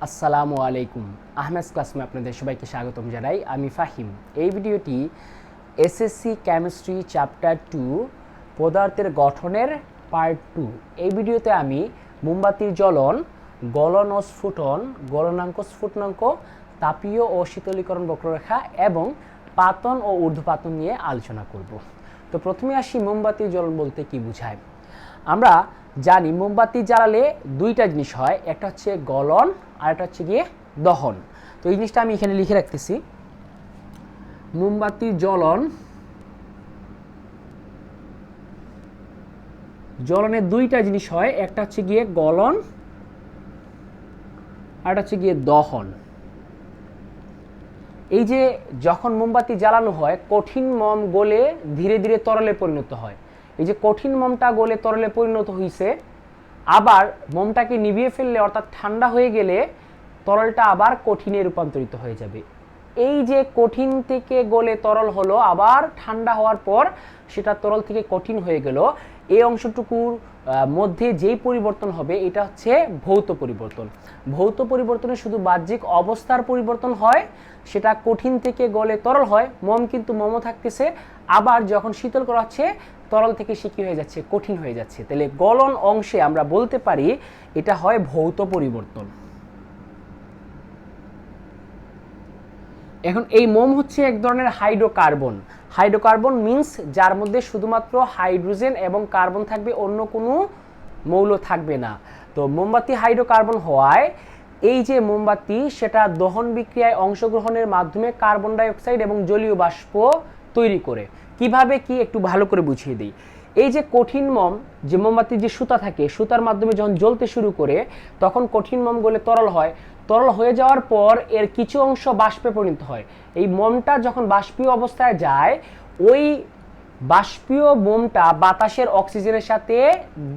আসসালামু আলাইকুম। আহমেদ ক্লাসমে আপনাদের সবাইকে স্বাগতম জানাই। আমি ফাহিম। এই ভিডিওটি এসএসসি কেমিস্ট্রি চ্যাপ্টার 2 পদার্থের গঠনের পার্ট 2। এই ভিডিওতে আমি মোমবাতির জ্বলন, গলন ও স্ফুটন, গলনাঙ্ক স্ফুটনাঙ্ক, তাপীয় ও শীতলীকরণ বক্ররেখা এবং পাতন ও ঊর্ধ্বপাতন নিয়ে আলোচনা করব। তো প্রথমে আসি মোমবাতির জ্বলন বলতে কি বোঝায়। আমরা জানি মোমবাতি জ্বালালে দুইটা জিনিস হয়, একটা হচ্ছে গলন আর একটা হচ্ছে গিয়ে দহন। তো এই জিনিসটা আমি এখানে লিখে রাখতেছি। মোমবাতির জ্বলনে দুইটা জিনিস হয়, একটা হচ্ছে গিয়ে গলন আর একটা হচ্ছে গিয়ে দহন। এই যে যখন মোমবাতি জ্বালানো হয়, কঠিন মোম গলে ধীরে ধীরে তরলে পরিণত হয়। এই যে কঠিন মোমটা গলে তরলে পরিণত হয়েছে, আবার মোমটাকে নিভিয়ে ফেললে অর্থাৎ ঠান্ডা হয়ে গেলে তরলটা আবার কঠিনে রূপান্তরিত হয়ে যাবে। এই যে কঠিন থেকে গলে তরল হলো, আবার ঠান্ডা হওয়ার পর সেটা তরল থেকে কঠিন হয়ে গেল, এই অংশটুকুর মধ্যে যেই পরিবর্তন হবে এটা হচ্ছে ভৌত পরিবর্তন। ভৌত পরিবর্তনে শুধু বাহ্যিক অবস্থার পরিবর্তন হয়, সেটা কঠিন থেকে গলে তরল হয়, মোম কিন্তু মোমও থাকতেছে, আবার যখন শীতল করা হচ্ছে তরল থেকে সে কি হয়ে যাচ্ছে, কঠিন হয়ে যাচ্ছে। তাহলে গলন অংশে আমরা বলতে পারি এটা হয় ভৌত পরিবর্তন। এখন এই মোম হচ্ছে এক ধরনের হাইড্রোকার্বন। হাইড্রোকার্বন মিন্স যার মধ্যে শুধুমাত্র হাইড্রোজেন এবং কার্বন থাকবে, অন্য কোনো মৌল থাকবে না। তো মোমবাতি হাইড্রোকার্বন হওয়ায় এই যে মোমবাতি সেটা দহন বিক্রিয়ায় অংশগ্রহণের মাধ্যমে কার্বন ডাই অক্সাইড এবং জলীয় বাষ্প তৈরি করে। কিভাবে কি একটু ভালো করে বুঝিয়ে দিই। এই যে কঠিন মোম, যে মোমবাতির যে সুতা থাকে, সুতার মাধ্যমে যখন জ্বলতে শুরু করে তখন কঠিন মোম গলে তরল হয়। তরল হয়ে যাওয়ার পর এর কিছু অংশ বাষ্পে পরিণত হয়। এই মোমটা যখন বাষ্পীয় অবস্থায় যায়, ওই বাষ্পীয় মোমটা বাতাসের অক্সিজেনের সাথে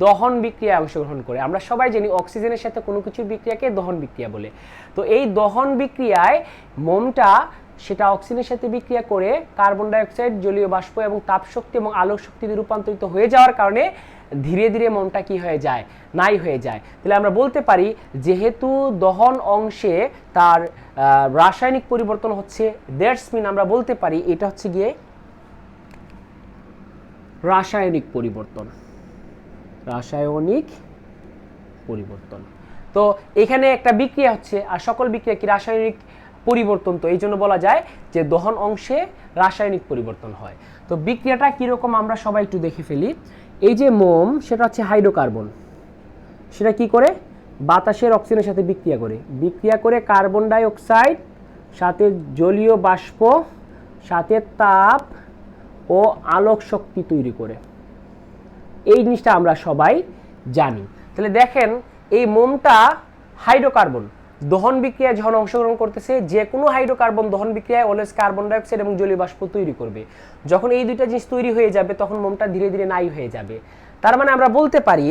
দহন বিক্রিয়ায় অংশগ্রহণ করে। আমরা সবাই জানি অক্সিজেনের সাথে কোনো কিছুর বিক্রিয়াকে দহন বিক্রিয়া বলে। তো এই দহন বিক্রিয়ায় মোমটা সেটা অক্সিজেনের সাথে বিক্রিয়া করে কার্বন ডাই অক্সাইড, জলীয় বাষ্প এবং তাপ শক্তি এবং আলোক শক্তিতে রূপান্তরিত হয়ে যাওয়ার কারণে ধীরে ধীরে মোমটা কি হয়ে যায়, নাই হয়ে যায়। তাহলে আমরা বলতে পারি যেহেতু দহন অংশে তার রাসায়নিক পরিবর্তন হচ্ছে, দ্যাটস মিন আমরা বলতে পারি এটা হচ্ছে গিয়ে রাসায়নিক পরিবর্তন। রাসায়নিক পরিবর্তন। তো এখানে একটা বিক্রিয়া হচ্ছে, আর সকল বিক্রিয়া কি রাসায়নিক পরিবর্তন। তো এই জন্য বলা যায় যে দহন অংশে রাসায়নিক পরিবর্তন হয়। তো বিক্রিয়াটা কিরকম আমরা সবাই একটু দেখে ফেলি। এই যে মোম, সেটা হচ্ছে হাইড্রোকার্বন। সেটা কি করে, বাতাসের অক্সিজেনের সাথে বিক্রিয়া করে কার্বন ডাই অক্সাইড সাথে জলীয় বাষ্প সাথে তাপ ও আলোক শক্তি তৈরি করে। এই জিনিসটা আমরা সবাই জানি। তাহলে দেখেন এই মোমটা হাইড্রোকার্বন দহন বিক্রিয়ায় যখন অংশগ্রহণ করতেছে, যে কোনো হাইড্রোকার্বন দহন বিক্রিয়ায় অলওয়েজ কার্বন ডাই অক্সাইড এবং জলীয় বাষ্প তৈরি করবে। যখন এই দুইটা জিনিস তৈরি হয়ে যাবে তখন মোমটা ধীরে ধীরে নাই হয়ে যাবে। তার মানে আমরা বলতে পারি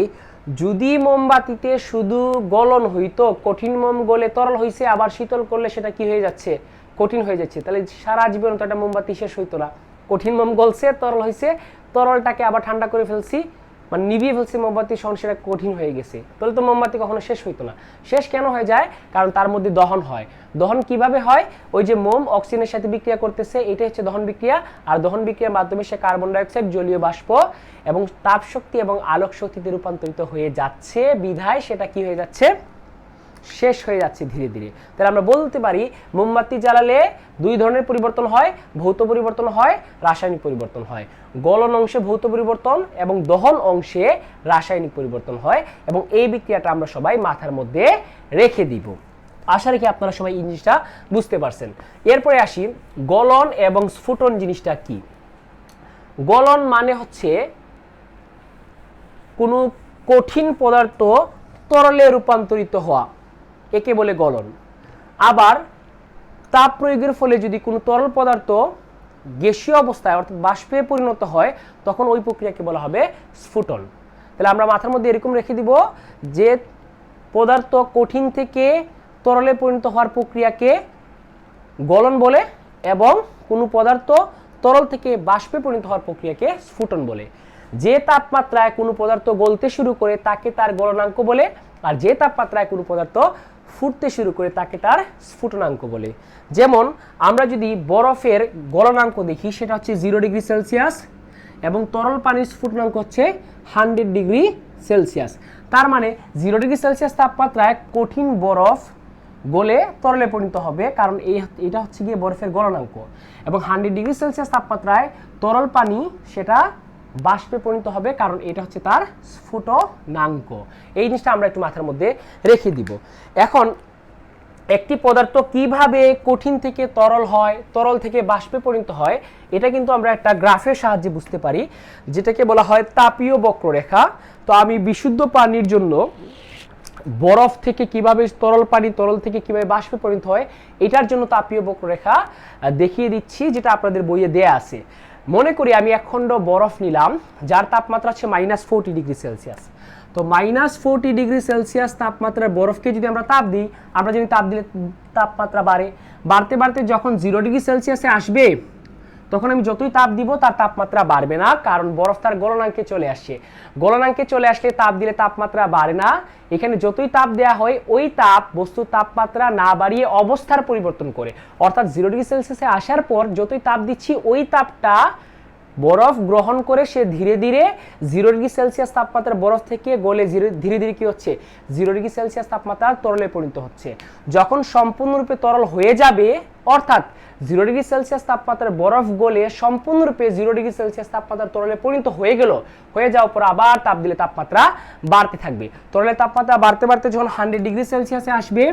যদি মোমবাতিতে শুধু গলন হইতো, কঠিন মোম গলে তরল হয়েছে, আবার শীতল করলে সেটা কি হয়ে যাচ্ছে, কঠিন হয়ে যাচ্ছে, তাহলে সারা জীবন তো একটা মোমবাতি শেষ হইতো না। কঠিন মোম গলছে, তরল হয়েছে, তরলটাকে আবার ঠান্ডা করে ফেলছি, মানে নিভিয়ে ফেলছি মোমবাতি, সঙ্গে সেটা কঠিন হয়ে গেছে, তাহলে তো মোমবাতি কখনো শেষ হইতো না। শেষ কেন হয়ে যায়, কারণ তার মধ্যে দহন হয়। দহন কিভাবে হয়, ওই যে মোম অক্সিজেনের সাথে বিক্রিয়া করতেছে, এটা হচ্ছে দহন বিক্রিয়া। আর দহন বিক্রিয়ার মাধ্যমে সে কার্বন ডাই অক্সাইড, জলীয় বাষ্প এবং তাপ শক্তি এবং আলোক শক্তিতে রূপান্তরিত হয়ে যাচ্ছে, বিধায় সেটা কি হয়ে যাচ্ছে, শেষ হয়ে যাচ্ছে ধীরে ধীরে। তাহলে আমরা বলতে পারি মোমবাতি জ্বালালে দুই ধরনের পরিবর্তন হয়, ভৌত পরিবর্তন হয়, রাসায়নিক পরিবর্তন হয়। গলন অংশে ভৌত পরিবর্তন এবং দহন অংশে রাসায়নিক পরিবর্তন হয়, এবং এই বিক্রিয়াটা আমরা সবাই মাথার মধ্যে রেখে দিব। আশা রাখি আপনারা সবাই এই জিনিসটা বুঝতে পারছেন। এরপরে আসি গলন এবং স্ফুটন জিনিসটা কি। গলন মানে হচ্ছে কোনো কঠিন পদার্থ তরলে রূপান্তরিত হওয়া, একে বলে গলন। আবার তাপ প্রয়োগের ফলে যদি কোনো তরল পদার্থ গ্যাসীয় অবস্থায় অর্থাৎ বাষ্পে পরিণত হয়, তখন ওই প্রক্রিয়াকে বলা হবে স্ফুটন। তাহলে আমরা মাথার মধ্যে এরকম রেখে দিব যে পদার্থ কঠিন থেকে তরলে পরিণত হওয়ার প্রক্রিয়াকে গলন বলে, এবং কোনো পদার্থ তরল থেকে বাষ্পে পরিণত হওয়ার প্রক্রিয়াকে স্ফুটন বলে। যে তাপমাত্রায় কোনো পদার্থ গলতে শুরু করে তাকে তার গলনাঙ্ক বলে, আর যে তাপমাত্রায় কোনো পদার্থ ফুটতে শুরু করে তাকে তার স্ফুটনাঙ্ক বলে। যেমন আমরা যদি বরফের গলনাঙ্ক দেখি সেটা হচ্ছে 0 ডিগ্রি সেলসিয়াস এবং তরল পানির স্ফুটনাঙ্ক হচ্ছে 100 ডিগ্রি সেলসিয়াস। তার মানে 0 ডিগ্রি সেলসিয়াস তাপমাত্রায় কঠিন বরফ গলে তরলে পরিণত হবে, কারণ এটা হচ্ছে গিয়ে বরফের গলনাঙ্ক। এবং 100 ডিগ্রি সেলসিয়াস তাপমাত্রায় তরল পানি সেটা বাষ্পে পরিণত হবে, কারণ এটা হচ্ছে তার স্ফুটনাঙ্ক। এই জিনিসটা আমরা একটু মাথার মধ্যে রেখে দিব। এখন একটি পদার্থ কিভাবে কঠিন থেকে তরল হয়, তরল থেকে বাষ্পে পরিণত হয়, এটা কিন্তু আমরা একটা গ্রাফের সাহায্যে বুঝতে পারি, যেটাকে বলা হয় তাপীয় বক্ররেখা। তো আমি বিশুদ্ধ পানির জন্য বরফ থেকে কিভাবে তরল পানি, তরল থেকে কিভাবে বাষ্পে পরিণত হয়, এটার জন্য তাপীয় বক্ররেখা দেখিয়ে দিচ্ছি, যেটা আপনাদের বইয়ে দেয়া আছে। মনে করি আমি এক খণ্ড বরফ নিলাম যার তাপমাত্রা হচ্ছে -40 ডিগ্রি সেলসিয়াস। তো -40 ডিগ্রি সেলসিয়াস তাপমাত্রার বরফকে যদি আমরা তাপ দিই, আমরা যদি তাপ দিলে তাপমাত্রা বাড়তে বাড়তে যখন 0 ডিগ্রি সেলসিয়াসে আসবে, তখন আমি যতই তাপ দিব তার তাপমাত্রা বাড়বে না, কারণ বরফ তার গলনাঙ্কে চলে আসছে। গলনাঙ্কে চলে আসলে তাপ দিলে তাপমাত্রা বাড়ে না। এখানে যতই তাপ দেওয়া হয় ওই তাপ বস্তুর তাপমাত্রা না বাড়িয়ে অবস্থার পরিবর্তন করে, অর্থাৎ 0 ডিগ্রি সেলসিয়াসে আসার পর যতই তাপ দিচ্ছি ওই তাপটা বরফ গ্রহণ করে সে ধীরে ধীরে 0 ডিগ্রি সেলসিয়াস তাপমাত্রার বরফ থেকে গলে ধীরে ধীরে কি হচ্ছে, 0 ডিগ্রি সেলসিয়াস তাপমাত্রার তরলে পরিণত হচ্ছে। যখন সম্পূর্ণরূপে তরল হয়ে যাবে, অর্থাৎ 0 ডিগ্রি সেলসিয়াস তাপমাত্রার বরফ গলে সম্পূর্ণরূপে 0 ডিগ্রি সেলসিয়াস তাপমাত্রার তরলে পরিণত হয়ে যাওয়ার পর আবার তাপ দিলে তাপমাত্রা বাড়তে থাকবে। তরলের তাপমাত্রা বাড়তে বাড়তে যখন 100 ডিগ্রি সেলসিয়াসে আসবে,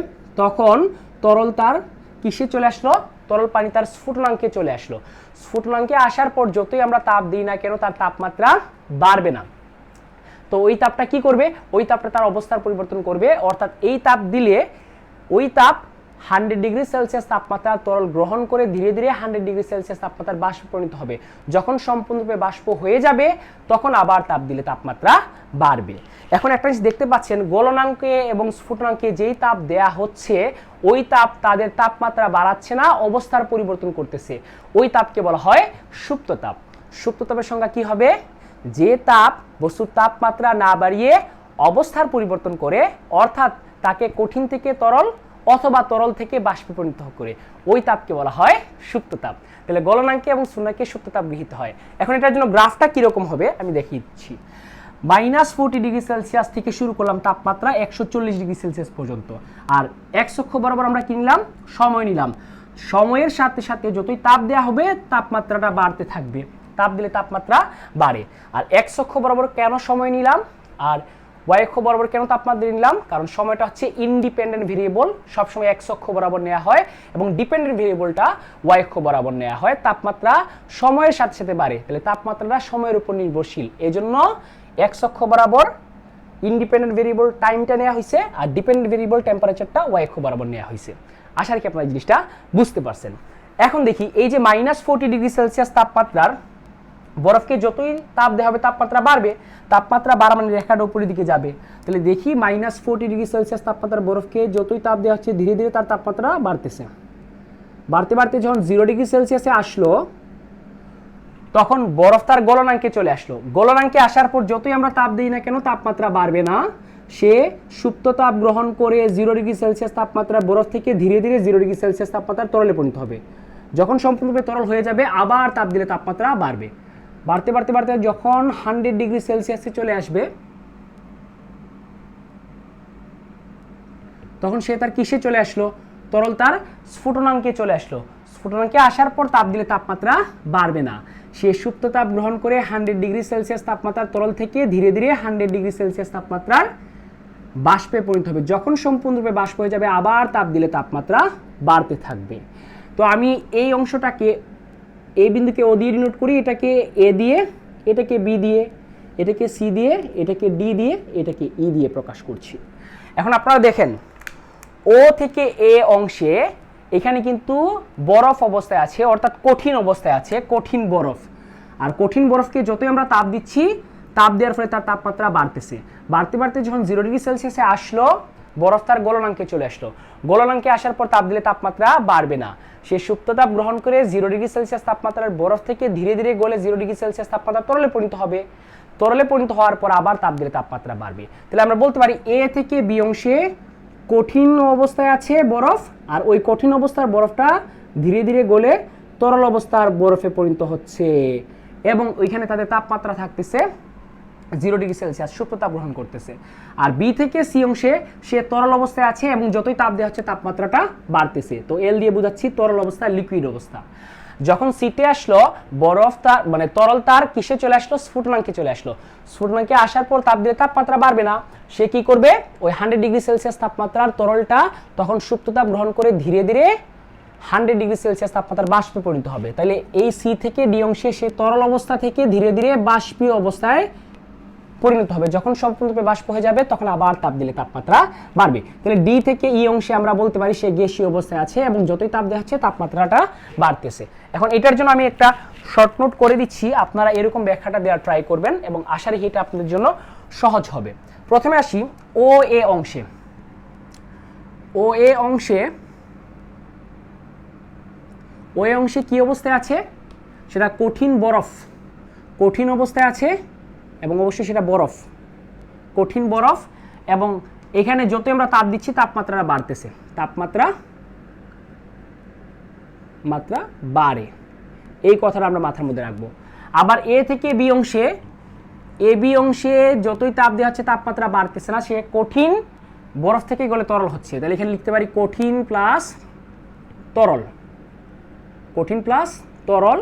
তখন তরল তার কিসে চলে আসলো, তরল পানি তার স্ফুটনাঙ্কে চলে আসলো। স্ফুটনাঙ্কে আসার পর যতই আমরা তাপ দিই না কেন তার তাপমাত্রা বাড়বে না। তো ওই তাপটা কি করবে, ওই তাপটা তার অবস্থার পরিবর্তন করবে, অর্থাৎ এই তাপ দিলে ওই তাপ 100 ডিগ্রি সেলসিয়াস তাপমাত্রা তরল গ্রহণ করে ধীরে ধীরে 100 ডিগ্রি সেলসিয়াস তাপমাত্রার বাষ্পে পরিণত হবে। যখন সম্পূর্ণরূপে বাষ্প হয়ে যাবে তখন আবার তাপ দিলে তাপমাত্রা বাড়বে। এখন একটা জিনিস দেখতে পাচ্ছেন, গলনাঙ্কে এবং স্ফুটনাঙ্কে যেই তাপ দেয়া হচ্ছে ওই তাপ তাদের তাপমাত্রা বাড়াচ্ছে না, অবস্থার পরিবর্তন করতেছে। ওই তাপকে বলা হয় সুপ্ত তাপ। সুপ্ত তাপের সংজ্ঞা কি হবে, যে তাপ বস্তুর তাপমাত্রা না বাড়িয়ে অবস্থার পরিবর্তন করে, অর্থাৎ তাকে কঠিন থেকে তরল অথবা তরল থেকে বাষ্পে পরিণত করে, ওই তাপকে বলা হয় সুপ্ত তাপ। তাহলে গলনাঙ্কে এবং স্ফুটনাঙ্কে সুপ্ত তাপ গৃহীত হয়। এখন এটার জন্য গ্রাফটা কিরকম হবে আমি দেখিয়ে দিচ্ছি। -40 ডিগ্রি সেলসিয়াস থেকে শুরু করলাম তাপমাত্রা 140 ডিগ্রি সেলসিয়াস পর্যন্ত, আর এক্স অক্ষ বরাবর আমরা কি নিলাম, সময় নিলাম। সময়ের সাথে সাথে যতই তাপ দেওয়া হবে তাপমাত্রাটা বাড়তে থাকবে, তাপ দিলে তাপমাত্রা বাড়ে। আর এক্স অক্ষ বরাবর কেন সময় নিলাম আর ওয়াই অক্ষ বরাবর কেন তাপমাত্রা নিলাম, কারণ সময়টা হচ্ছে ইনডিপেন্ডেন্ট ভেরিয়েবল, সবসময় এক্স অক্ষ বরাবর নেওয়া হয়, এবং ডিপেন্ডেন্ট ভেরিয়েবলটা ওয়াই অক্ষ বরাবর নেওয়া হয়। তাপমাত্রা সময়ের সাথে সাথে বাড়ে, তাহলে তাপমাত্রাটা সময়ের উপর নির্ভরশীল, এজন্য এক্স অক্ষ বরাবর ইন্ডিপেন্ডেন্ট ভেরিয়েবল টাইমটা নেওয়া হয়েছে, আর ডিপেন্ডেন্ট ভেরিয়েবল টেম্পারেচারটা ওয়াই অক্ষ বরাবর নেওয়া হয়েছে। আশা রাখি আপনারা এই জিনিসটা বুঝতে পারছেন। এখন দেখি, এই যে -40 ডিগ্রি সেলসিয়াস তাপমাত্রার বরফকে যতই তাপ দেওয়া হবে তাপমাত্রা বাড়বে, তাপমাত্রা বাড়া মানে রেখাটা উপরের দিকে যাবে। তাহলে দেখি -40 ডিগ্রি সেলসিয়াস তাপমাত্রার বরফকে যতই তাপ দেওয়া হচ্ছে ধীরে ধীরে তার তাপমাত্রা বাড়তেছে। বাড়তে বাড়তে যখন 0 ডিগ্রি সেলসিয়াসে আসলো তখন বরফ তার গলনাঙ্কে চলে আসলো। গলনাঙ্কে আসার পর যতই আমরা তাপ দিই না কেন তাপমাত্রা বাড়বে না, সে সুপ্ত তাপ গ্রহণ করে 0 ডিগ্রি সেলসিয়াস তাপমাত্রা বরফ থেকে ধীরে ধীরে 0 ডিগ্রি সেলসিয়াস তাপমাত্রার তরলে পরিণত হবে। যখন সম্পূর্ণরূপে তরল হয়ে যাবে আবার তাপ দিলে তাপমাত্রা বাড়বে। বাড়তে বাড়তে বাড়তে যখন 100 ডিগ্রি সেলসিয়াসে চলে আসবে তখন সে তার কিসে চলে আসলো, তরল তার স্ফুটনাঙ্কে চলে আসলো। স্ফুটনাঙ্কে আসার পর তাপ দিলে তাপমাত্রা বাড়বে না, সে সুপ্ত তাপ গ্রহণ করে 100 ডিগ্রি সেলসিয়াস তাপমাত্রার তরল থেকে ধীরে ধীরে 100 ডিগ্রি সেলসিয়াস তাপমাত্রার বাষ্পে পরিণত হবে। যখন সম্পূর্ণরূপে বাষ্প হয়ে যাবে আবার তাপ দিলে তাপমাত্রা বাড়তে থাকবে। তো আমি এই অংশটাকে এই বিন্দুকে ও দিয়ে ডিনোট করি, এটাকে এ দিয়ে, এটাকে বি দিয়ে, এটাকে সি দিয়ে, এটাকে ডি দিয়ে, এটাকে ই দিয়ে প্রকাশ করছি। এখন আপনারা দেখেন, ও থেকে এ অংশে এখানে কিন্তু বরফ অবস্থায় আছে, অর্থাৎ কঠিন অবস্থায় আছে, কঠিন বরফ। আর কঠিন বরফকে যতই আমরা তাপ দিচ্ছি, তাপ দেওয়ার ফলে তার তাপমাত্রা বাড়তেছে। বাড়তে বাড়তে যখন 0 ডিগ্রি সেলসিয়াসে আসলো বরফ তার গলনাঙ্কে চলে আসলো। গলনাঙ্কে আসার পর তাপ দিলে তাপমাত্রা বাড়বে না, সে সুপ্ত তাপ গ্রহণ করে 0 ডিগ্রি সেলসিয়াস তাপমাত্রার বরফ থেকে ধীরে ধীরে গলে 0 ডিগ্রি সেলসিয়াস তাপমাত্রা তরলে পরিণত হবে। তরলে পরিণত হওয়ার পর আবার তাপ দিলে তাপমাত্রা বাড়বে। তাহলে আমরা বলতে পারি এ থেকে বি অংশে কঠিন অবস্থায় আছে বরফ, আর ওই কঠিন অবস্থার বরফটা ধীরে ধীরে গলে তরল অবস্থার বরফে পরিণত হচ্ছে, এবং ওইখানে তাদের তাপমাত্রা থাকতেছে 0 ডিগ্রি সেলসিয়াস, সুপ্রতাপ গ্রহণ করতেছে। আর বি থেকে সি অংশে সে তরল অবস্থায় আছে এবং যতই তাপ দেওয়া হচ্ছে তাপমাত্রাটা বাড়তেছে। তো এল দিয়ে বোঝাচ্ছি তরল অবস্থা, লিকুইড অবস্থা। যখন সিটে আসলো বরফ তার মানে তরল তার কিসে চলে আসলো, স্ফুটনাঙ্কে চলে আসলো। স্ফুটনাঙ্কে আসার পর তাপ দিলে তাপমাত্রা বাড়বে না, সে কি করবে, ওই 100 ডিগ্রি সেলসিয়াস তাপমাত্রার তরলটা তখন সুপ্ততাপ গ্রহণ করে ধীরে ধীরে 100 ডিগ্রি সেলসিয়াস তাপমাত্রার বাষ্পে পরিণত হবে। তাহলে এই সি থেকে ডি অংশে সে তরল অবস্থা থেকে ধীরে ধীরে বাষ্পীয় অবস্থায় পরিণত হবে। যখন সম্পূর্ণরূপে বাষ্প হয়ে যাবে তখন আবার তাপ দিলে তাপমাত্রা বাড়বে। তাহলে ডি থেকে ই অংশে আমরা বলতে পারি সে গ্যাসীয় অবস্থায় আছে এবং যতই তাপ দেওয়া হচ্ছে তাপমাত্রাটা বাড়তেছে। এখন এটার জন্য আমি একটা শর্ট নোট করে দিচ্ছি, আপনারা এরকম ব্যাখ্যাটা দেওয়ার ট্রাই করবেন এবং আশা রাখি এটা আপনাদের জন্য সহজ হবে। প্রথমে আসি ও এ অংশে। ও এ অংশে কি অবস্থায় আছে, সেটা কঠিন বরফ, কঠিন অবস্থায় আছে এবং অবশ্যই সেটা বরফ, কঠিন বরফ, এবং এখানে যত আমরা তাপ দিচ্ছি তাপমাত্রাটা বাড়তেছে, তাপমাত্রা বাড়ে, এই কথাটা আমরা মাথার মধ্যে রাখবো। আবার এ থেকে বি অংশে, এ বি অংশে যতই তাপ দেওয়া হচ্ছে তাপমাত্রা বাড়তেছে না, সে কঠিন বরফ থেকে গলে তরল হচ্ছে। তাহলে এখানে লিখতে পারি কঠিন প্লাস তরল, কঠিন প্লাস তরল,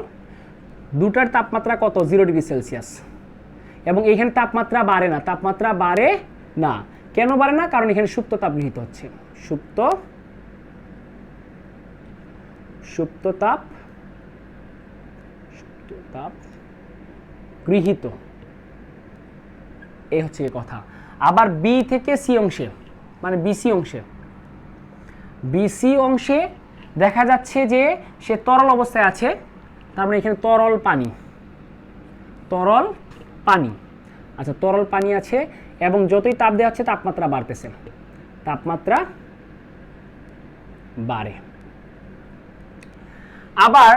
দুটার তাপমাত্রা কত, 0 ডিগ্রি সেলসিয়াস। এবং এখানে তাপমাত্রা বাড়ে না, তাপমাত্রা বাড়ে না, কেন বাড়ে না, কারণ এখানে সুপ্ত তাপ গৃহীত হচ্ছে, সুপ্ত তাপ গৃহীত, এই হচ্ছে এই কথা। আবার বি থেকে সি অংশে মানে বিসি অংশে দেখা যাচ্ছে যে সে তরল অবস্থায় আছে, তার মানে এখানে তরল পানি, আচ্ছা তরল পানি আছে এবং যতই তাপ দেওয়া হচ্ছে তাপমাত্রা বাড়তেছে, তাপমাত্রা বাড়ে। আবার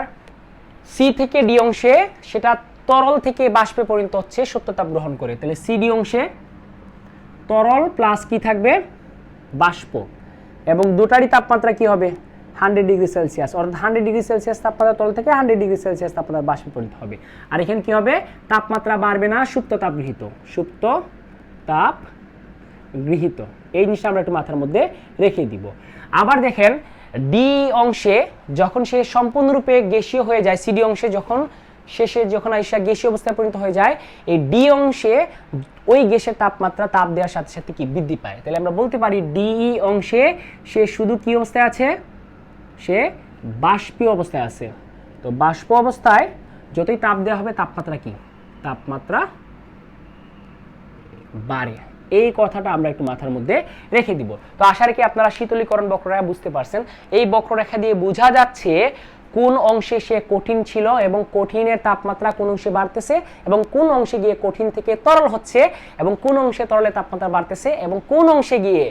সি থেকে ডি অংশে সেটা তরল থেকে বাষ্পে পরিণত হচ্ছে সত্য তাপ গ্রহণ করে। তাহলে সি ডি অংশে তরল প্লাস কি থাকবে, বাষ্প, এবং দুটারই তাপমাত্রা কি হবে, 100 ডিগ্রি সেলসিয়াস, অর্থাৎ 100 ডিগ্রি সেলসিয়াস তাপমাত্রা তরল থেকে 100 ডিগ্রি সেলসিয়াস তাপমাত্রা বাষ্পে পরিণত হবে। আর এখানে কি হবে, তাপমাত্রা বাড়বে না, সুপ্ত তাপ গৃহীত, সুপ্ত তাপ গৃহীত, এই জিনিসটা আমরা একটু মাথার মধ্যে রেখে দিব। আবার দেখেন ডি অংশে যখন সে সম্পূর্ণরূপে গ্যাসীয় হয়ে যায়, সিডি অংশে যখন শেষে যখন আইসা গ্যাসীয় অবস্থায় পরিণত হয়ে যায়, এই ডি অংশে ওই গ্যাসের তাপমাত্রা তাপ দেওয়ার সাথে সাথে কি বৃদ্ধি পায়। তাহলে আমরা বলতে পারি ডিই অংশে সে শুধু কি অবস্থায় আছে, সে বাষ্পীয় অবস্থায় আছে। তো বাষ্প অবস্থায় যতই তাপ দেওয়া হবে তাপমাত্রা কি, তাপমাত্রা বাড়ে, এই কথাটা আমরা একটু মাথার মধ্যে রেখে দিব। তো আশা রাখি আপনারা শীতলীকরণ বক্ররেখা বুঝতে পারছেন। এই বক্ররেখা দিয়ে বোঝা যাচ্ছে কোন অংশে সে কঠিন ছিল এবং কঠিনের তাপমাত্রা কোন অংশে বাড়তেছে, এবং কোন অংশে গিয়ে কঠিন থেকে তরল হচ্ছে, এবং কোন অংশে তরলের তাপমাত্রা বাড়তেছে, এবং কোন অংশে গিয়ে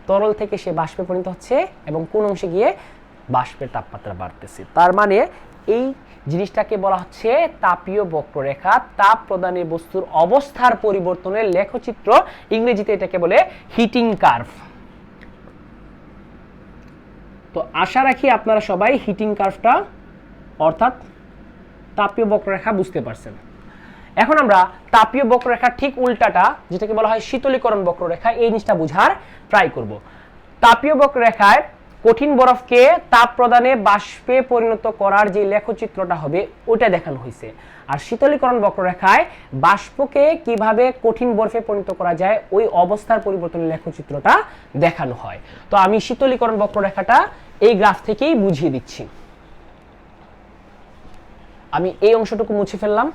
তরল থেকে সে বাষ্পে পরিণত হচ্ছে, এবং কোন অংশে গিয়ে বাষ্পের তাপমাত্রা বাড়তেছে। তার মানে এই জিনিসটাকে বলা হচ্ছে তাপীয় বক্ররেখা, তাপ প্রদানের বস্তুর অবস্থার পরিবর্তনের লেখচিত্র, ইংরেজিতে এটাকে বলে হিটিং কার্ভ। তো আশা রাখি আপনারা সবাই হিটিং কার্ভটা অর্থাৎ তাপীয় বক্ররেখা বুঝতে পারছেন। এখন আমরা তাপীয় বক্ররেখার ঠিক উল্টাটা, যেটাকে বলা হয় শীতলীকরণ বক্ররেখা, এই জিনিসটা বোঝার ট্রাই করব। তাপীয় বক্ররেখায় কঠিন বরফকে তাপ প্রদানে বাষ্পে পরিণত করার যে লেখচিত্রটা হবে ওটা দেখানো হয়েছে, আর শীতলীকরণ বক্ররেখায় বাষ্পকে কিভাবে কঠিন বরফে পরিণত করা যায় ওই অবস্থার পরিবর্তনের লেখচিত্রটা দেখানো হয়। তো আমি শীতলীকরণ বক্ররেখাটা এই গ্রাফ থেকেই বুঝিয়ে দিচ্ছি। আমি এই অংশটুকু মুছে ফেললাম,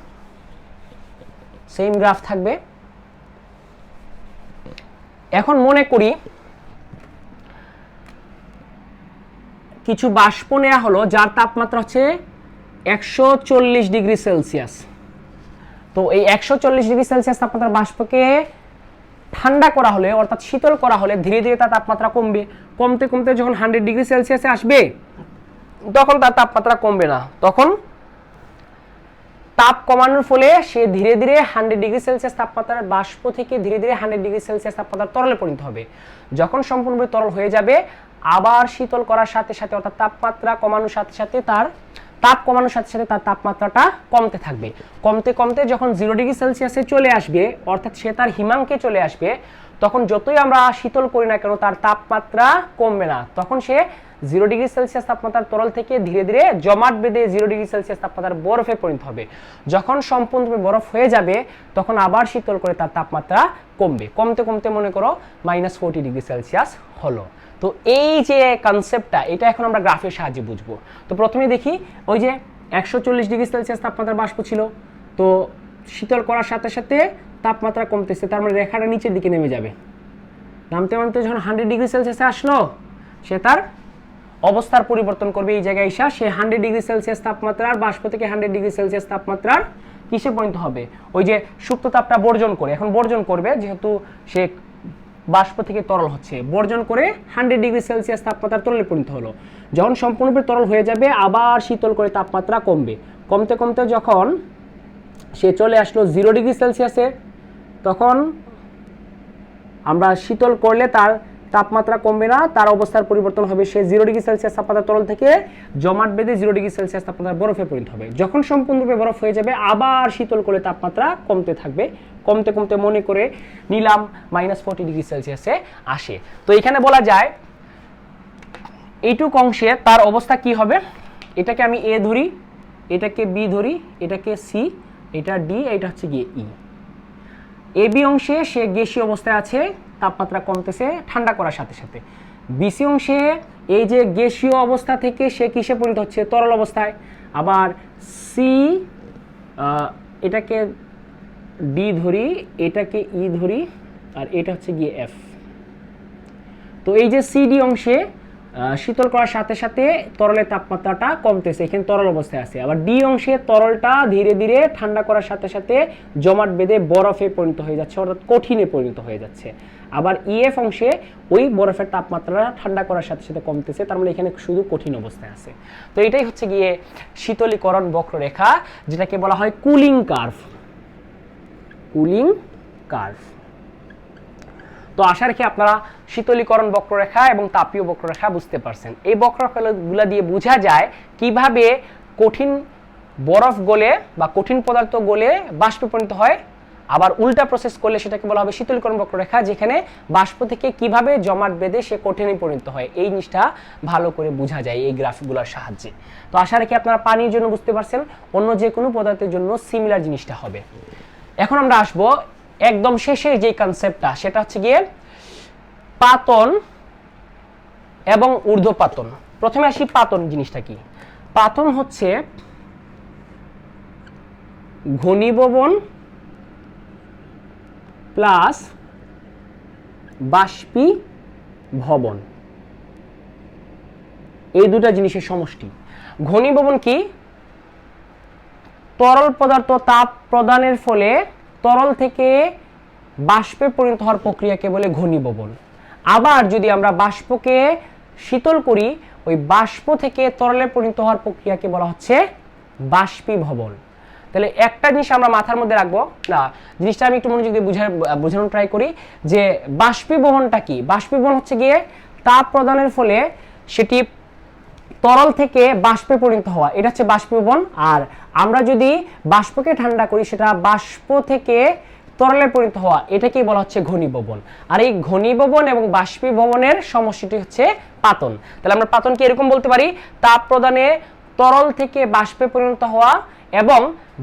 সেম গ্রাফ থাকবে। এখন মনে করি কিছু বাষ্প নেওয়া হলো যার তাপমাত্রা হচ্ছে 140 ডিগ্রি সেলসিয়াস। তো এই 140 ডিগ্রি সেলসিয়াস তাপমাত্রার বাষ্পকে ঠান্ডা করা হলে অর্থাৎ শীতল করা হলে ধীরে ধীরে তার তাপমাত্রা কমবে, কমতে কমতে যখন 100 ডিগ্রি সেলসিয়াসে আসবে তখন তার তাপমাত্রা কমবে না, তখন তাপ কমানোর ফলে সে ধীরে ধীরে 100 ডিগ্রি সেলসিয়াস তাপমাত্রার বাষ্প থেকে ধীরে ধীরে 100 ডিগ্রি সেলসিয়াস তাপমাত্রার তরলে পরিণত হবে। যখন সম্পূর্ণরূপে তরল হয়ে যাবে আবার শীতল করার সাথে সাথে অর্থাৎ তাপমাত্রা কমানোর সাথে সাথে তার তাপমাত্রাটা কমতে থাকবে। কমতে কমতে যখন 0 ডিগ্রি সেলসিয়াসে চলে আসবে অর্থাৎ সে তার হিমাঙ্কে চলে আসবে, তখন যতই আমরা শীতল করি না কেন তার তাপমাত্রা কমবে না। তখন সে 0 ডিগ্রি সেলসিয়াস তাপমাত্রার তরল থেকে ধীরে ধীরে জমাট বেঁধে 0 ডিগ্রি সেলসিয়াস তাপমাত্রার বরফে পরিণত হবে। যখন সম্পূর্ণরূপে বরফ হয়ে যাবে তখন আবার শীতল করে তার তাপমাত্রা কমবে। কমতে কমতে মনে করো -40 ডিগ্রি সেলসিয়াস হলো। তো এই যে কনসেপ্টটা এটা এখন আমরা গ্রাফের সাহায্যে বুঝবো। তো প্রথমে দেখি ওই যে 140 ডিগ্রি সেলসিয়াস তাপমাত্রার বাষ্প ছিল, তো শীতল করার সাথে সাথে তাপমাত্রা কমতেছে, তার মানে রেখাটা নিচের দিকে নেমে যাবে। নামতে নামতে যখন 100 ডিগ্রি সেলসিয়াসে আসলো সে তার অবস্থার পরিবর্তন করবে। এই জায়গায় এসে সে 100 ডিগ্রি সেলসিয়াস তাপমাত্রার বাষ্প থেকে 100 ডিগ্রি সেলসিয়াস তাপমাত্রার কিসে পরিণত হবে, ওই যে সুপ্ত তাপটা বর্জন করে, এখন বর্জন করবে যেহেতু সে বাষ্প থেকে তরল হচ্ছে, বর্জন করে 100 ডিগ্রি সেলসিয়াস তাপমাত্রার তরলে পরিণত হলো। যখন সম্পূর্ণরূপে তরল হয়ে যাবে আবার শীতল করে তাপমাত্রা কমবে। কমতে কমতে যখন সে চলে আসলো 0 ডিগ্রি সেলসিয়াসে, তখন আমরা শীতল করলে তার তাপমাত্রা কমবে না, তার অবস্থার পরিবর্তন হবে। সে 0 ডিগ্রি সেলসিয়াস তাপমাত্রার তরল থেকে জমাট বেঁধে 0 ডিগ্রি সেলসিয়াস তাপমাত্রার বরফে পরিণত হবে। যখন সম্পূর্ণরূপে বরফ হয়ে যাবে আবার শীতল করে তাপমাত্রা কমতে থাকবে। কমতে কমতে মনে করে নিলাম -40 ডিগ্রি সেলসিয়াসে আসে। তো এখানে বলা যায় এইটুক অংশে তার অবস্থা কি হবে, এটাকে আমি এ ধরি, এটাকে বি ধরি, এটাকে সি, এটা ডি, এটা হচ্ছে গিয়ে ই। এ বি অংশে সে গ্যাসীয় অবস্থায় আছে, তাপমাত্রা কমতেছে ঠান্ডা করার সাথে সাথে। বিসি অংশে এই যে গ্যাসীয় অবস্থা থেকে সে কিসে পরিণত হচ্ছে, তরল অবস্থায়। আবার সি, এটাকে ডি ধরি, এটাকে ই ধরি, আর এটা হচ্ছে গিয়ে এফ। তো এই যে সিডি অংশে শীতল করার সাথে সাথে তরলের তাপমাত্রাটা কমতেছে, এখানে তরল অবস্থায় আছে। আবার ডি অংশে তরলটা ধীরে ধীরে ঠান্ডা করার সাথে সাথে জমাট বেঁধে বরফে পরিণত হয়ে যাচ্ছে, অর্থাৎ কঠিনে পরিণত হয়ে যাচ্ছে। আবার ইএফ অংশে ওই বরফের তাপমাত্রা ঠান্ডা করার সাথে সাথে কমতেছে, তার মানে এখানে শুধু কঠিন অবস্থায় আছে। তো এটাই হচ্ছে গিয়ে শীতলীকরণ বক্ররেখা, যেটাকে বলা হয় কুলিং কার্ভ। Cooling curve. তো আশা রাখি আপনারা শীতলীকরণ বক্ররেখা এবং তাপীয় বক্ররেখা বুঝতে পারছেন। এই বক্ররেখাগুলো দিয়ে বোঝা যায় কিভাবে কঠিন বরফ গলে বা কঠিন পদার্থ গলে বাষ্পে পরিণত হয়, আবার উল্টা প্রসেস করলে সেটাকে বলা হবে শীতলীকরণ বক্ররেখা, যেখানে বাষ্প থেকে কিভাবে জমাট বেঁধে সে কঠিনে পরিণত হয়। এই জিনিসটা ভালো করে বোঝা যায় এই গ্রাফগুলোর সাহায্যে। তো আশা রাখি আপনারা পানির জন্য বুঝতে পারছেন, অন্য যে কোনো পদার্থের জন্য সিমিলার জিনিসটা হবে। এখন আমরা আসবো একদম শেষে যে কনসেপ্টটা, সেটা হচ্ছে গিয়ে পাতন এবং ঊর্ধ্বপাতন। প্রথমে আসি পাতন জিনিসটা কি। পাতন হচ্ছে ঘনীভবন প্লাস বাষ্পীভবন, এই দুটা জিনিসের সমষ্টি। ঘনীভবন কি, তরল পদার্থ তাপ প্রদানের ফলে তরল থেকে বাষ্পে পরিণত হওয়ার প্রক্রিয়াকে বলে ঘনীভবন। আবার যদি আমরা বাষ্পকে শীতল করি, ওই বাষ্প থেকে তরলে পরিণত হওয়ার প্রক্রিয়াকে বলা হচ্ছে বাষ্পীভবন। তাহলে একটা জিনিস আমরা মাথার মধ্যে রাখবো, না জিনিসটা আমি একটু মনোযোগ দিয়ে বোঝানোর ট্রাই করি যে বাষ্পীভবনটা কি। বাষ্পীভবন হচ্ছে গিয়ে তাপ প্রদানের ফলে সেটি তরল থেকে বাষ্পে পরিণত হওয়া, এটা হচ্ছে বাষ্পীভবন। আর আমরা যদি বাষ্পকে ঠান্ডা করি, সেটা বাষ্প থেকে তরলে পরিণত হওয়া, এটাকে বলা হচ্ছে ঘনীভবন। আর এই ঘনীভবন এবং বাষ্পীভবনের সমষ্টিটি হচ্ছে পাতন। তাহলে আমরা পাতনকে এরকম বলতে পারি, তাপ প্রদানে তরল থেকে বাষ্পে পরিণত হওয়া এবং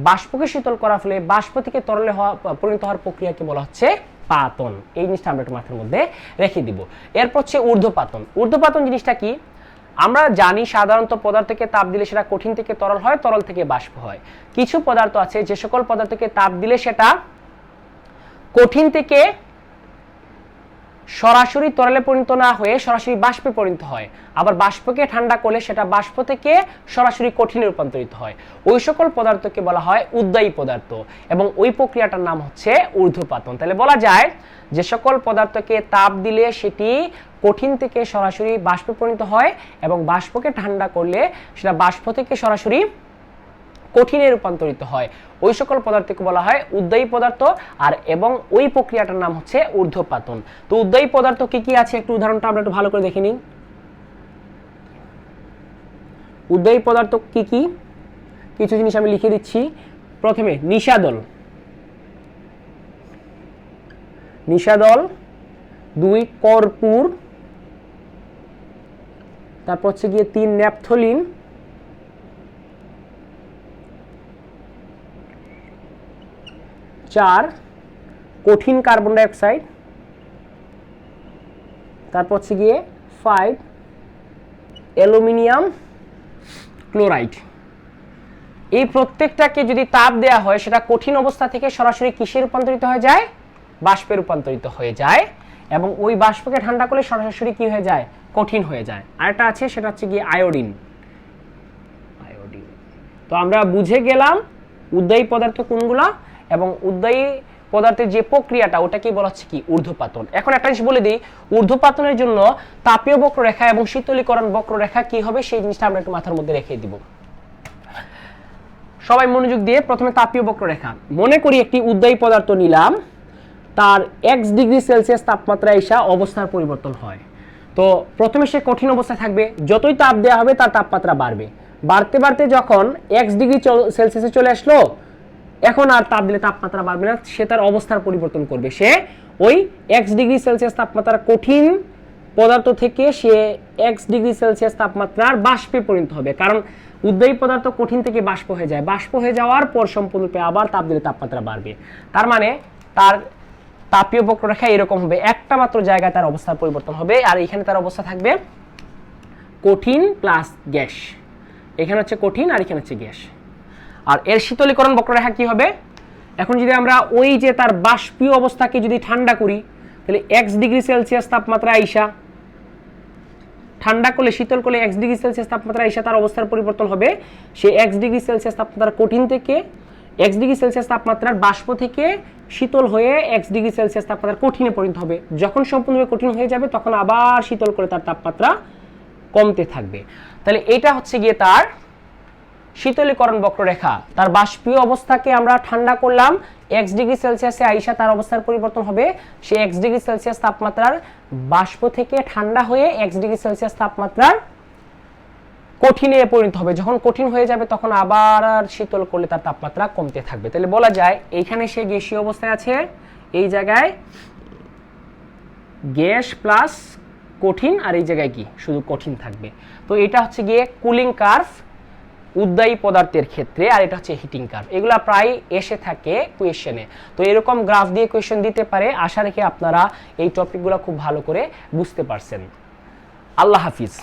বাষ্পকে শীতল করার ফলে বাষ্প থেকে তরলে পরিণত হওয়ার প্রক্রিয়াকে বলা হচ্ছে পাতন। এই জিনিসটা আমরা একটু মাথার মধ্যে রেখে দিব। এরপর হচ্ছে ঊর্ধ্বপাতন। ঊর্ধ্বপাতন জিনিসটা কি, আমরা জানি সাধারণত পদার্থকে তাপ দিলে সেটা কঠিন থেকে তরল হয়, তরল থেকে বাষ্প হয়। কিছু পদার্থ আছে যে সকল পদার্থকে তাপ দিলে সেটা কঠিন থেকে সরাসরি তরলে পরিণত না হয়ে সরাসরি বাষ্পে পরিণত হয়। আবার বাষ্পকে ঠান্ডা করলে সেটা বাষ্প থেকে সরাসরি কঠিনে রূপান্তরিত হয়। ওই সকল পদার্থকে বলা হয় উদ্বায়ী পদার্থ এবং ওই প্রক্রিয়াটার নাম হচ্ছে ঊর্ধ্বপাতন। তাহলে বলা যায় যে সকল পদার্থকে তাপ দিলে সেটি কঠিন থেকে সরাসরি বাষ্পে পরিণত হয় এবং বাষ্পকে ঠান্ডা করলে সেটা বাষ্প থেকে সরাসরি কঠিনে রূপান্তরিত হয়, ওই সকল পদার্থকে বলা হয় উদ্বায়ী পদার্থ। আর এবং ওই প্রক্রিয়াটার নাম হচ্ছে ঊর্ধ্বপাতন। তো উদ্বায়ী পদার্থ কি কি আছে একটু উদাহরণটা আমরা একটু ভালো করে দেখে নিই। উদ্বায়ী পদার্থ কি কি, কিছু জিনিস আমি লিখে দিচ্ছি। প্রথমে নিশাদল, 2 কর্পূর, তারপর হচ্ছে গিয়ে 3 ন্যাপথলিন, 4 কঠিন কার্বন ডাই অক্সাইড, তারপর হচ্ছে গিয়ে 5 অ্যালুমিনিয়াম ক্লোরাইড। এই প্রত্যেকটাকে যদি তাপ দেওয়া হয় সেটা কঠিন অবস্থা থেকে সরাসরি কিসে রূপান্তরিত হয়ে যায়? বাষ্পে রূপান্তরিত হয়ে যায়, এবং ওই বাষ্পকে ঠান্ডা করলে সরাসরি কি হয়ে যায়? কঠিন হয়ে যায়। আরেকটা আছে সেটা হচ্ছে গিয়ে আয়োডিন। তো আমরা বুঝে গেলাম উদ্বায়ী পদার্থ কোনগুলা, এবং উদ্বায়ী পদার্থের যে প্রক্রিয়াটা ওটাকে বলা হচ্ছে কি? ঊর্ধ্বপাতন। এখন একটা জিনিস বলে দিই, ঊর্ধ্বপাতনের জন্য তাপীয় বক্ররেখা এবং শীতলীকরণ বক্ররেখা কি হবে সেই জিনিসটা আমরা একটু মাথার মধ্যে রেখে দিব। সবাই মনোযোগ দিয়ে প্রথমে তাপীয় বক্ররেখা মনে করি। একটি উদ্বায়ী পদার্থ নিলাম, তার x ডিগ্রি সেলসিয়াস তাপমাত্রা এসে অবস্থার পরিবর্তন হয়। তো প্রথমে সে কঠিন অবস্থায় থাকবে, যতই তাপ দেওয়া হবে তার তাপমাত্রা বাড়বে, বাড়তে বাড়তে যখন x ডিগ্রি সেলসিয়াসে চলে আসলো, এখন আর তাপ দিলে তাপমাত্রা বাড়বে না, সে তার অবস্থার পরিবর্তন করবে। সে ওই x ডিগ্রি সেলসিয়াস তাপমাত্রার কঠিন পদার্থ থেকে সে x ডিগ্রি সেলসিয়াস তাপমাত্রার বাষ্পে পরিণত হবে, কারণ উদ্বায়ী পদার্থ কঠিন থেকে বাষ্প হয়ে যায়। বাষ্প হয়ে যাওয়ার পর সম্পূর্ণরূপে আবার তাপ দিলে তাপমাত্রা বাড়বে। তার মানে তার তাপীয় বক্ররেখা এরকম হবে, একটা মাত্র জায়গায় তার অবস্থার পরিবর্তন হবে, আর এখানে তার অবস্থা থাকবে কঠিন প্লাস গ্যাস। এখানে হচ্ছে কঠিন আর এখানে হচ্ছে গ্যাস। আর এর শীতলীকরণ বক্ররেখা কি হবে? এখন যদি আমরা ওই যে তার বাষ্পীয় অবস্থাকে যদি ঠান্ডা করি, তাহলে x ডিগ্রি সেলসিয়াস তাপমাত্রা আইসা ঠান্ডা করলে, শীতল করলে x ডিগ্রি সেলসিয়াস তাপমাত্রা আইসা তার অবস্থার পরিবর্তন হবে। সে x ডিগ্রি সেলসিয়াস তাপমাত্রার কঠিন থেকে x ডিগ্রি সেলসিয়াস তাপমাত্রার বাষ্প থেকে শীতল হয়ে x ডিগ্রি সেলসিয়াস তাপমাত্রার কঠিনে পরিণত হবে। যখন সম্পূর্ণভাবে কঠিন হয়ে যাবে তখন আবার শীতল করে তার তাপমাত্রা কমতে থাকবে। তাহলে এটা হচ্ছে গিয়ে তার শীতলীকরণ বক্ররেখা। তার বাষ্পীয় অবস্থাকে আমরা ঠান্ডা করলাম, x ডিগ্রি সেলসিয়াসে আইসা তার অবস্থার পরিবর্তন হবে। সে x ডিগ্রি সেলসিয়াস তাপমাত্রার বাষ্প থেকে ঠান্ডা হয়ে x ডিগ্রি সেলসিয়াস তাপমাত্রার কঠিনে পরিণত হবে। যখন কঠিন হয়ে যাবে তখন আবার শীতল করলে তার তাপমাত্রা কমতে থাকবে। তাহলে বলা যায় এইখানে সে গ্যাসীয় অবস্থায় আছে, এই জায়গায় গ্যাস প্লাস কঠিন, আর এই জায়গায় কি শুধু কঠিন থাকবে। তো এটা হচ্ছে গিয়ে কুলিং কার্ভ উদ্বায়ী পদার্থের ক্ষেত্রে, আর এটা হচ্ছে হিটিং কার্ভ। এগুলা প্রায় এসে থাকে কোয়েশ্চেনে। তো এরকম গ্রাফ দিয়ে কোয়েশ্চেন দিতে পারে। আশা রেখে আপনারা এই টপিকগুলো খুব ভালো করে বুঝতে পারছেন। আল্লাহ হাফিজ।